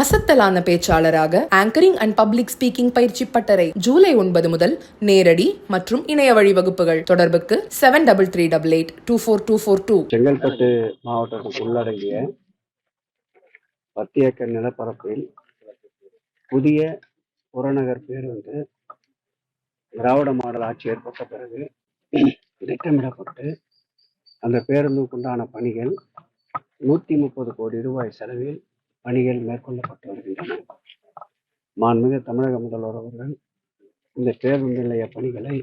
அசத்தலான பேச்சாளராக anchoring and public speaking பயிற்சி பட்டறை ஜூலை 9 முதல் நேரடி மற்றும் இணைய வழி வகுப்புகள். தொடர்புக்கு 7338824242. செங்கல்பட்டு மாவட்டத்துக்கு உள்ளடங்கிய 10 ஏக்கர் நிலப்பரப்பில் புதிய புறநகர் பேருந்து திராவிட மாடல் ஆட்சி ஏற்பட்ட பிறகு திட்டமிடப்பட்டு அந்த பேருந்துக்குண்டான பணிகள் 130 கோடி ரூபாய் செலவில் பணிகள் மேற்கொள்ளப்பட்டு வருகின்றன. மாண்புமிகு தமிழக முதல்வர் அவர்கள் இந்த பேருந்து நிலைய பணிகளை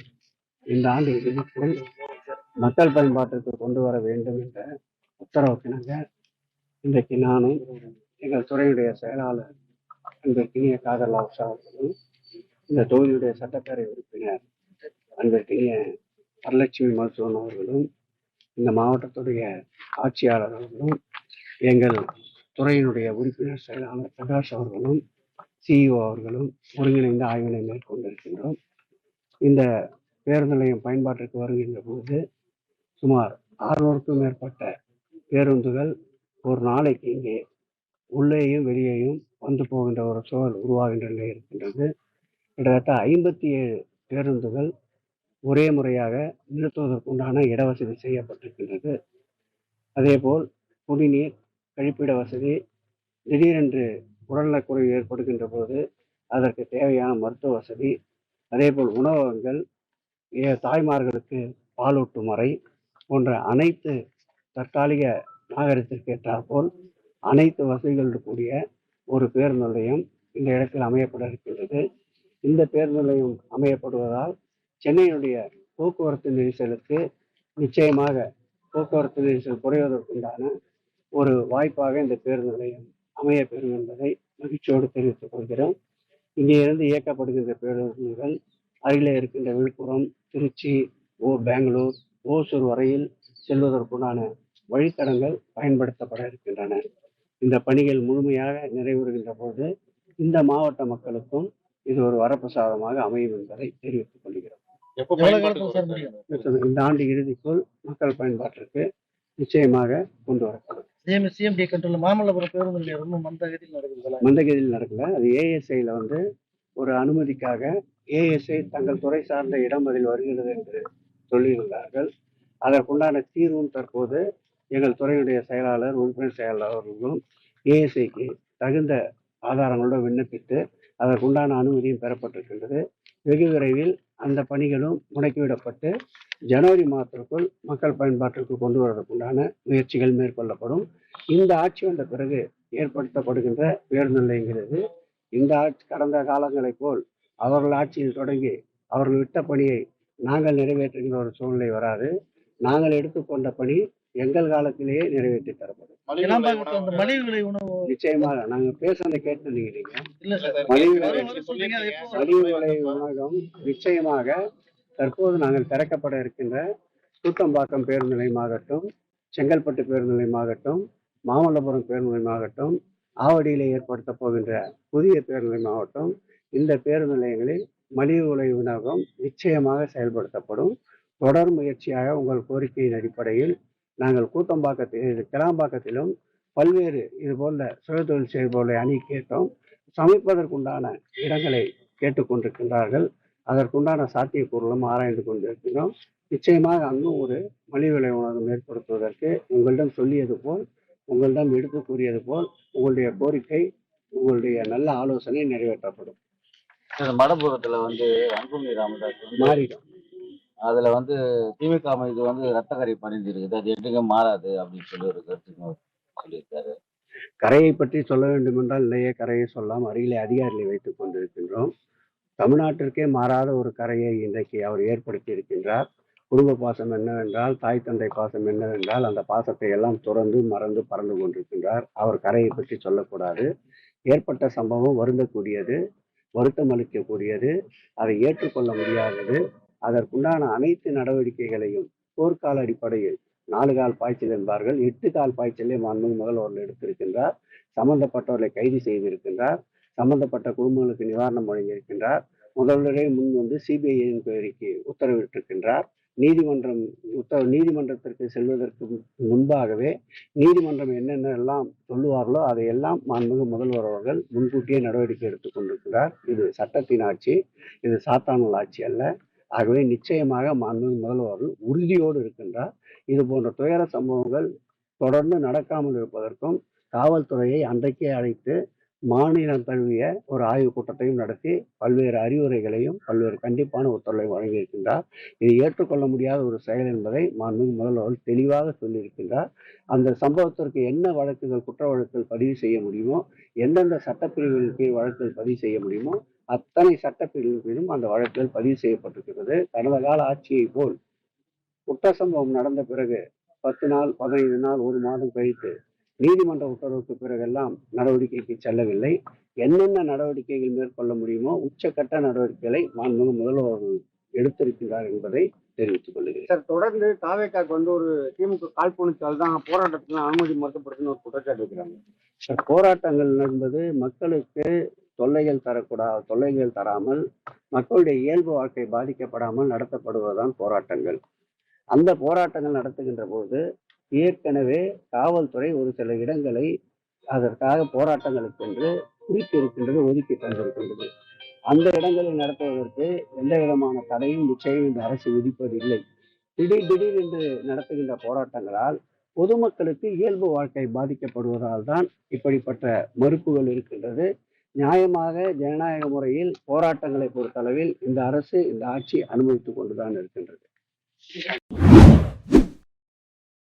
இந்த ஆண்டு இறுதிக்குள் மக்கள் பயன்பாட்டிற்கு கொண்டு வர வேண்டும் என்ற உத்தரவுக்கிணங்க இன்றைக்கு நானும் எங்கள் துறையுடைய செயலாளர் அன்பிற்கினிய காதர் லாப்ஷா அவர்களும் இந்த தொகுதியுடைய சட்டப்பேரவை உறுப்பினர் அன்பிற்கினிய வரலட்சுமி மருத்துவன் அவர்களும் இந்த மாவட்டத்துடைய ஆட்சியாளர் அவர்களும் எங்கள் துறையினுடைய உறுப்பினர் செயலாளர் பிரகாஷ் அவர்களும் சிஇஓ அவர்களும் ஒருங்கிணைந்த ஆய்வினை மேற்கொண்டிருக்கின்றோம். இந்த பேருந்து நிலையம் பயன்பாட்டிற்கு வருகின்ற போது சுமார் 600க்கும் மேற்பட்ட பேருந்துகள் ஒரு நாளைக்கு இங்கே உள்ளேயும் வெளியேயும் வந்து போகின்ற ஒரு சூழல் உருவாகின்ற நிலை இருக்கின்றது. கிட்டத்தட்ட 57 பேருந்துகள் ஒரே முறையாக நிறுத்துவதற்குண்டான இடவசதி செய்யப்பட்டிருக்கின்றது. அதேபோல் குடிநீர், கழிப்பிட வசதி, திடீரென்று உடல்நலக்குறைவு ஏற்படுகின்ற போது அதற்கு தேவையான மருத்துவ வசதி, அதேபோல் உணவகங்கள், தாய்மார்களுக்கு பாலூட்டும் அறை போன்ற அனைத்து தற்காலிக நாகரிகத்திற்கு ஏற்றாற்போல் அனைத்து வசதிகளோடு கூடிய ஒரு பேருந்து நிலையம் இந்த இடத்தில் அமையப்பட இருக்கின்றது. இந்த பேருந்து நிலையம் அமையப்படுவதால் சென்னையினுடைய போக்குவரத்து நெரிசலுக்கு நிச்சயமாக போக்குவரத்து நெரிசல் குறைவதற்குண்டான ஒரு வாய்ப்பாக இந்த பேருந்து நிலையம் அமையப்பெறும் என்பதை மகிழ்ச்சியோடு தெரிவித்துக் கொள்கிறோம். இங்கே இருந்து இயக்கப்படுகின்ற பேருந்துகள் அருகிலே இருக்கின்ற விழுப்புரம், திருச்சி, பெங்களூர், ஓசூர் வரையில் செல்வதற்குண்டான வழித்தடங்கள் பயன்படுத்தப்பட இருக்கின்றன. இந்த பணிகள் முழுமையாக நிறைவேறுகின்ற போது இந்த மாவட்ட மக்களுக்கும் இது ஒரு வரப்பிரசாதமாக அமையும் என்பதை தெரிவித்துக் கொள்கிறோம். இந்த ஆண்டு இறுதிக்குள் மக்கள் பயன்பாட்டிற்கு நிச்சயமாக கொண்டு வரப்படும். மந்தகதியில் நடக்கல. அது ஏஎஸ்ஐல ஒரு அனுமதிக்காக ஏஎஸ்ஐ தங்கள் துறை சார்ந்த இடம் அதில் வருகிறது என்று சொல்லியிருந்தார்கள். அதற்குண்டான தீர்வும் தற்போது எங்கள் துறையுடைய செயலாளர், உறுப்பினர் செயலாளர் அவர்களும் ஏஎஸ்ஐக்கு தகுந்த ஆதாரங்களோடு விண்ணப்பித்து அதற்குண்டான அனுமதியும் பெறப்பட்டிருக்கின்றது. வெகு விரைவில் அந்த பணிகளும் முடக்கிவிடப்பட்டு ஜனவரி மாதத்திற்குள் மக்கள் பயன்பாட்டிற்கு கொண்டு வருவதற்குண்டான முயற்சிகள் மேற்கொள்ளப்படும். இந்த ஆட்சி வந்த பிறகு ஏற்படுத்தப்படுகின்ற பேருந்து நிலையங்கிறது இந்த கடந்த காலங்களைப் போல் அவர்கள் ஆட்சியில் தொடங்கி அவர்கள் விட்ட பணியை நாங்கள் நிறைவேற்றுகின்ற ஒரு சூழ்நிலை வராது. நாங்கள் எடுத்துக்கொண்ட பணி எங்கள் காலத்திலேயே நிறைவேற்றி தரப்படும். நிச்சயமாக நாங்க பேசுறதை கேட்டு மலிவு விலை உணவகம் நிச்சயமாக தற்போது நாங்கள் திறக்கப்பட இருக்கின்ற கூத்தம்பாக்கம் பேருந்து நிலையமாகட்டும், செங்கல்பட்டு பேருந்து நிலையமாகட்டும், மாமல்லபுரம் பேருந்து நிலையமாகட்டும், ஆவடியிலே ஏற்படுத்த போகின்ற புதிய பேருந்து நிலையமாகட்டும், இந்த பேருந்து நிலையங்களில் மலிவு விலை உணவகம் நிச்சயமாக செயல்படுத்தப்படும். தொடர் முயற்சியாக உங்கள் கோரிக்கையின் அடிப்படையில் நாங்கள் கிளாம்பாக்கத்திலும் பல்வேறு இது போன்ற சுயதொழில் செய்பவர்களை அணி கேட்டோம். சமைப்பதற்குண்டான இடங்களை கேட்டுக்கொண்டிருக்கின்றார்கள். அதற்குண்டான சாத்தியக்கூறுகளும் ஆராய்ந்து கொண்டிருக்கிறோம். நிச்சயமாக அங்கும் ஒரு மலிவு விலை உணவகம் ஏற்படுத்துவதற்கு உங்களிடம் சொல்லியது போல், உங்களிடம் எடுத்து கூறியது போல் உங்களுடைய கோரிக்கை, உங்களுடைய நல்ல ஆலோசனை நிறைவேற்றப்படும். மடப்புறத்துல அன்புமணி ராமதாஸ் மாறிடும். அதுல திமுக இது ரத்தக்கரை பணிந்திருக்குது, அது எப்படிங்க மாறாது அப்படின்னு சொல்லி ஒரு கருத்து சொல்லியிருக்காரு. கரையை பற்றி சொல்ல வேண்டும் என்றால் நிறைய கரையை சொல்லலாம். அருகிலே அதிகாரிகளை வைத்துக் கொண்டிருக்கின்றோம். தமிழ்நாட்டிற்கே மாறாத ஒரு கரையை இன்றைக்கு அவர் ஏற்படுத்தி இருக்கின்றார். குடும்ப பாசம் என்னவென்றால், தாய் தந்தை பாசம் என்னவென்றால், அந்த பாசத்தை எல்லாம் துறந்து மறந்து பறந்து கொண்டிருக்கின்றார். அவர் கரையை பற்றி சொல்லக்கூடாது. ஏற்பட்ட சம்பவம் வருந்தக்கூடியது, வருத்தம் அளிக்கக்கூடியது, அதை ஏற்றுக்கொள்ள முடியாதது. அதற்குண்டான அனைத்து நடவடிக்கைகளையும் போர்க்கால அடிப்படையில் 4 கால் பாய்ச்சல் என்பார்கள், 8 கால் பாய்ச்சலே மாண்புமிகு முதல்வர்கள் எடுத்திருக்கின்றார். சம்பந்தப்பட்டவர்களை கைது செய்திருக்கின்றார். சம்பந்தப்பட்ட குடும்பங்களுக்கு நிவாரணம் வழங்கியிருக்கின்றார். முதல்வரே முன் சிபிஐ என்கொயரிக்கு உத்தரவிட்டிருக்கின்றார். நீதிமன்றத்திற்கு செல்வதற்கு முன்பாகவே நீதிமன்றம் என்னென்னலாம் சொல்லுவார்களோ அதையெல்லாம் மாண்புமிகு முதல்வர் அவர்கள் முன்கூட்டியே நடவடிக்கை எடுத்துக் கொண்டிருக்கிறார். இது சட்டத்தின் ஆட்சி, இது சாத்தானல் ஆட்சி அல்ல. ஆகவே நிச்சயமாக மாண்புமிகு முதல்வர் அவர்கள் உறுதியோடு இருக்கின்றார். இது போன்ற துயர சம்பவங்கள் தொடர்ந்து நடக்காமல் இருப்பதற்கும் காவல்துறையை அன்றைக்கே அழைத்து மாநிலம் தழுவிய ஒரு ஆய்வுக் கூட்டத்தையும் நடத்தி பல்வேறு அறிவுரைகளையும் பல்வேறு கண்டிப்பான உத்தரவையும் வழங்கியிருக்கின்றார். இது ஏற்றுக்கொள்ள முடியாத ஒரு செயல் என்பதை மாண்புமிகு முதல்வர் தெளிவாக சொல்லியிருக்கின்றார். அந்த சம்பவத்திற்கு என்ன வழக்குகள், குற்ற வழக்குகள் பதிவு செய்ய முடியுமோ, எந்தெந்த சட்டப்பிரிவுகளின் கீழ் வழக்குகள் பதிவு செய்ய முடியுமோ அத்தனை சட்டப்பிரிவுகளின் கீழும் அந்த வழக்குகள் பதிவு செய்யப்பட்டிருக்கிறது. கடந்த கால ஆட்சியை போல் குற்ற சம்பவம் நடந்த பிறகு 10 நாள், 15 நாள், 1 மாதம் கழித்து நீதிமன்ற உத்தரவுக்கு பிறகெல்லாம் நடவடிக்கைக்கு செல்லவில்லை. என்னென்ன நடவடிக்கைகள் மேற்கொள்ள முடியுமோ உச்சக்கட்ட நடவடிக்கைகளை மாண்புமிகு முதல்வர் எடுத்திருக்கிறார் என்பதை தெரிவித்துக் கொள்கிறேன். சார், தொடர்ந்து தாவேக்காக்கு ஒரு திமுக காழ்ப்புணர்ச்சியால் தான் போராட்டத்துக்கு அனுமதி மறுக்கப்படுதுன்னு ஒரு குற்றச்சாட்டு இருக்கிறாங்க. போராட்டங்கள் என்பது மக்களுக்கு தொல்லைகள் தராமல் மக்களுடைய இயல்பு வாழ்க்கை பாதிக்கப்படாமல் நடத்தப்படுவதுதான் போராட்டங்கள். அந்த போராட்டங்கள் நடத்துகின்ற போது ஏற்கனவே காவல்துறை ஒரு சில இடங்களை அதற்காக போராட்டங்களுக்கு என்று குறித்திருக்கின்றது, ஒதுக்கி தந்திருக்கின்றது. அந்த இடங்களை நடத்துவதற்கு எந்த விதமான தடையும் நிச்சயம் இந்த அரசு விதிப்பதில்லை. திடீர் என்று நடத்துகின்ற போராட்டங்களால் பொதுமக்களுக்கு இயல்பு வாழ்க்கை பாதிக்கப்படுவதால் தான் இப்படிப்பட்ட மறுப்புகள் இருக்கின்றது. நியாயமாக ஜனநாயக முறையில் போராட்டங்களை பொறுத்தளவில் இந்த அரசு, இந்த ஆட்சி அனுமதித்துக் கொண்டுதான் இருக்கின்றது.